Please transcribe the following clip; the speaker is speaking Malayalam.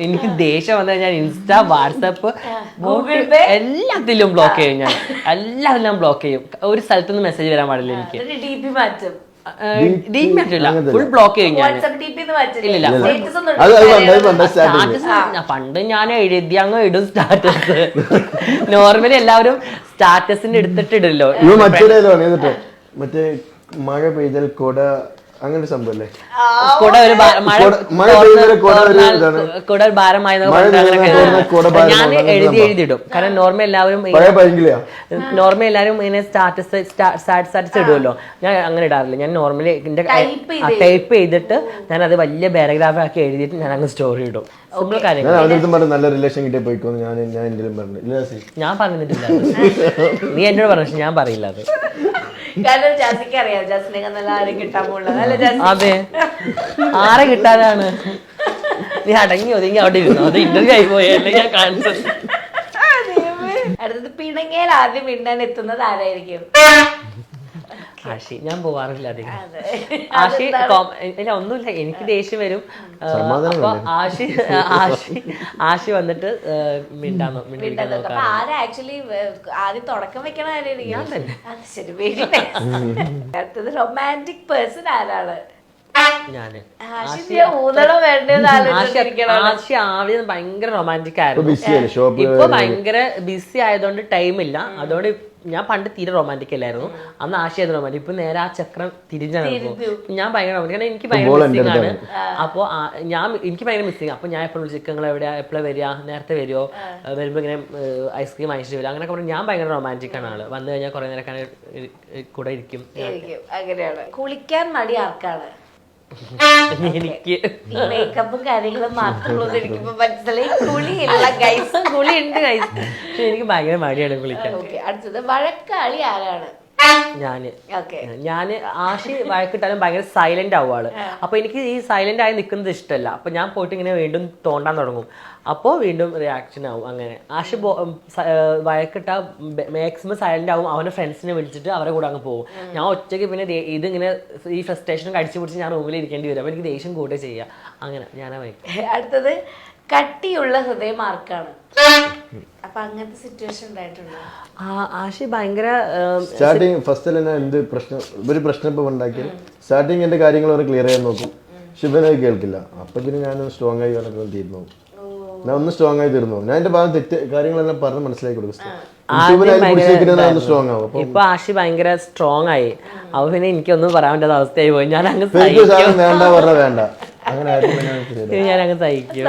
എനിക്ക് ദേഷ്യം വന്നാൽ ഞാൻ ഇൻസ്റ്റ, വാട്സപ്പ്, ഗൂഗിൾ പേ എല്ലാത്തിലും ബ്ലോക്ക് ചെയ്യും. ഞാൻ എല്ലാത്തിലും ബ്ലോക്ക് ചെയ്യും. ഒരു സ്ഥലത്തുനിന്ന് മെസ്സേജ് വരാൻ പാടില്ല എനിക്ക്. DP മാറ്റും. ഫുൾ ബ്ലോക്ക് ചെയ്യും ഞാൻ. ഇല്ല പണ്ട് ഞാൻ എഴുതി അങ്ങ് ഇടും സ്റ്റാറ്റസ്. നോർമലി എല്ലാവരും സ്റ്റാറ്റസിന്റെ എടുത്തിട്ട് ഇടല്ലോ. മറ്റേ മഴ പെയ്താൽ കൊട അങ്ങനെ സംഭവല്ലേ, ഭാരമായി ഞാൻ എഴുതിയിടും. കാരണം നോർമൽ എല്ലാവരും ഇങ്ങനെ സ്റ്റാറ്റസ് ഇടുമല്ലോ. ഞാൻ അങ്ങനെ ഇടാറില്ല. ഞാൻ നോർമലി എന്റെ ടൈപ്പ് ചെയ്തിട്ട് ഞാൻ അത് വലിയ പാരഗ്രാഫ് ആക്കി എഴുതിയിട്ട് ഞാൻ അങ്ങ് സ്റ്റോറി ഇടും. സിമ്പിൾ കാര്യങ്ങൾ. നല്ല റിലേഷൻ കിട്ടിയ പോയിക്കോന്ന് ഞാൻ പറഞ്ഞിട്ടില്ല. നീ എന്നോട് പറഞ്ഞു, പക്ഷെ ഞാൻ പറയില്ല അത്. അതെ, ആരെ കിട്ടാനാണ്? നീ അടങ്ങി ഒതുങ്ങി അവിടെ ഇരുന്നു. അത് ഇന്റർവ്യൂ ആയി പോയല്ലേ ഞാൻ കാണിച്ചത്. അടുത്തത് പിണങ്ങേൽ ആദ്യം മിണ്ടാൻ എത്തുന്നത് ആരായിരിക്കും? ആഷി. ഞാൻ പോവാറില്ല അധികം. ആഷി ഒന്നുമില്ല, എനിക്ക് ദേഷ്യം വരും. അപ്പൊ ആഷി വന്നിട്ട് മിണ്ടാന്നോ ആക്ച്വലി ആദ്യം തുടക്കം വെക്കണ അടുത്തത് റൊമാൻറ്റിക് പേഴ്സൺ ആരാണ്? ഞാന്. ആഷി ആദ്യം ഭയങ്കര റൊമാൻറ്റിക് ആയിരുന്നു. ഇപ്പൊ ഭയങ്കര ബിസി ആയതുകൊണ്ട് ടൈമില്ല. അതുകൊണ്ട് ഞാൻ പണ്ട് തീരെ റൊമാൻറ്റിക് അല്ലായിരുന്നു. അന്ന് ആശയത് റൊമാൻറ്റിക്. ഇപ്പൊ നേരെ ആ ചക്രം തിരിഞ്ഞാണ്. ഞാൻ ഭയങ്കര റൊമാൻറ്റിക്. കാരണം എനിക്ക് ഭയങ്കര മിസ്സിംഗ് ആണ്. അപ്പൊ എനിക്ക് ഭയങ്കര മിസ്സിംഗ്. അപ്പൊ ഞാൻ എപ്പോഴും ചിക്കങ്ങൾ എവിടെയാ, എപ്പോഴാണ് വരിക, നേരത്തെ വരുമോ, വരുമ്പോ ഇങ്ങനെ ഐസ്ക്രീം അയച്ചിട്ട് വരിക, അങ്ങനെയൊക്കെ പറഞ്ഞു. ഞാൻ ഭയങ്കര റൊമാൻറ്റിക് ആണ് ആള്. വന്നു കഴിഞ്ഞാൽ കുറെ നേരം കൂടെ ഇരിക്കും. അങ്ങനെയാണ്. കുളിക്കാൻ മടി ആർക്കാണ്? എനിക്ക് മേക്കപ്പും കാര്യങ്ങളും മാത്രമുള്ളൂ ഇരിക്കുമ്പോ മനസ്സിലായി. കുളിയില്ല ഗൈസ്. കുളിയുണ്ട് ഗൈസ്, പക്ഷെ എനിക്ക് ഭയങ്കര മടിയാണ് കുളിക്കാൻ. അടുത്തത് വഴക്കാളി ആരാണ്? ഞാന് ആഷി വഴക്കിട്ടാലും ഭയങ്കര സൈലന്റ് ആവും ആള്. അപ്പൊ എനിക്ക് ഈ സൈലന്റ് ആയി നിൽക്കുന്നത് ഇഷ്ടമല്ല. അപ്പൊ ഞാൻ പോയിട്ട് ഇങ്ങനെ വീണ്ടും തോണ്ടാൻ തുടങ്ങും. അപ്പോൾ വീണ്ടും റിയാക്ഷൻ ആവും. അങ്ങനെ ആഷി വഴക്കിട്ട മാക്സിമം സൈലന്റ് ആവും. അവന്റെ ഫ്രണ്ട്സിനെ വിളിച്ചിട്ട് അവരെ കൂടെ അങ്ങ് പോകും. ഞാൻ ഒറ്റയ്ക്ക് പിന്നെ ഇതിങ്ങനെ ഈ ഫ്രസ്ട്രേഷൻ കടിച്ചു പിടിച്ച് ഞാൻ റൂമിൽ ഇരിക്കേണ്ടി വരും. അപ്പൊ എനിക്ക് ദേഷ്യം കൂടെ ചെയ്യുക. അങ്ങനെ ഞാനാ വഴക്കും. അടുത്തത് കട്ടിയുള്ള ഹൃദയം ആർക്കാണ്? അപ്പൊ അങ്ങനത്തെ സിറ്റുവേഷൻ ഉണ്ടായിട്ടുണ്ടോ? ആഷി ഭയങ്കര സ്റ്റാർട്ടിങ് ഫസ്റ്റ് എന്ത് പ്രശ്നം, ഒരു പ്രശ്നം ഇപ്പൊ ഉണ്ടാക്കി സ്റ്റാർട്ടിങ് എന്റെ കാര്യങ്ങൾ ക്ലിയർ ചെയ്യാൻ നോക്കും. ശിവനായി കേൾക്കില്ല. അപ്പൊ പിന്നെ ഞാൻ സ്ട്രോങ് ആയി തീർന്നു. ഞാൻ ഒന്ന് സ്ട്രോങ് ആയി തീർന്നു. ഞാൻ എന്റെ ഭാഗം തെറ്റ് കാര്യങ്ങളെല്ലാം പറഞ്ഞ് മനസ്സിലാക്കി കൊടുക്കും. ഇപ്പൊ ആഷി ഭയങ്കര സ്ട്രോങ് ആയി. അപ്പൊ പിന്നെ എനിക്കൊന്നും പറയാൻ പറ്റാത്ത അവസ്ഥയായി പോയി. ഞാൻ അങ്ങ് വേണ്ട പറഞ്ഞ വേണ്ട അങ്ങനെ ഞാൻ അങ്ങ് സഹിക്കും.